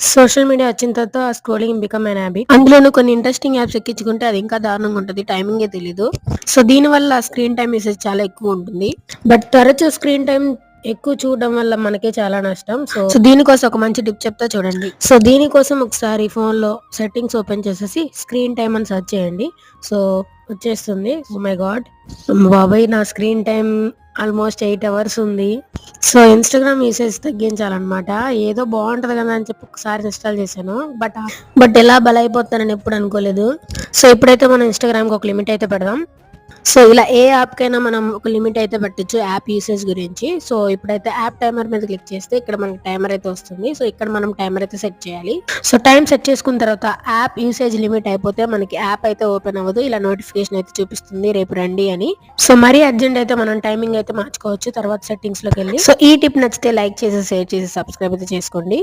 Social media వచ్చిన తర్వాత scrolling become an habit. అందులోనూ కొన్ని ఇంట్రెస్టింగ్ యాప్స్ ఎక్కించుకుంటే అది ఇంకా దారుణంగా ఉంటుంది. టైమింగే తెలీదు. సో దీని వల్ల స్క్రీన్ టైం యూసేజ్ చాలా ఎక్కువ ఉంటుంది. బట్ తరచూ స్క్రీన్ టైం ఎక్కువ చూడడం వల్ల మనకే చాలా నష్టం. సో దీనికోసం ఒక మంచి టిప్ చెప్తా చూడండి. సో దీనికోసం ఒకసారి ఫోన్ లో సెట్టింగ్స్ ఓపెన్ చేసేసి స్క్రీన్ టైం అని సెర్చ్ చేయండి. సో వచ్చేస్తుంది. ఓ మై గాడ్, బాబాయ్, నా స్క్రీన్ టైం ఆల్మోస్ట్ 8 అవర్స్ ఉంది. సో ఇన్స్టాగ్రామ్ యూసేజ్ తగ్గించాలన్నమాట. ఏదో బాగుంటది కదా అని చెప్పి ఒకసారి ఇన్స్టాల్ చేశాను. బట్ ఎలా బలైపోతానని ఎప్పుడు అనుకోలేదు. సో ఇప్పుడైతే మనం ఇన్స్టాగ్రామ్ కి ఒక లిమిట్ అయితే పెడదాం. సో ఇలా ఏ యాప్ కైనా మనం ఒక లిమిట్ అయితే పెట్టచ్చు యాప్ యూసేజ్ గురించి. సో ఇప్పుడైతే యాప్ టైమర్ మీద క్లిక్ చేస్తే ఇక్కడ మనకి టైమర్ అయితే వస్తుంది. సో ఇక్కడ మనం టైమర్ అయితే సెట్ చేయాలి. సో టైం సెట్ చేసుకున్న తర్వాత యాప్ యూసేజ్ లిమిట్ అయిపోతే మనకి యాప్ అయితే ఓపెన్ అవ్వదు. ఇలా నోటిఫికేషన్ అయితే చూపిస్తుంది రేపు రండి అని. సో మరీ అర్జెంట్ అయితే మనం టైమింగ్ అయితే మార్చుకోవచ్చు తర్వాత సెట్టింగ్స్ లోకి వెళ్ళి. సో ఈ టిప్ నచ్చితే లైక్ చేసి షేర్ చేసి సబ్స్క్రైబ్ అయితే చేసుకోండి.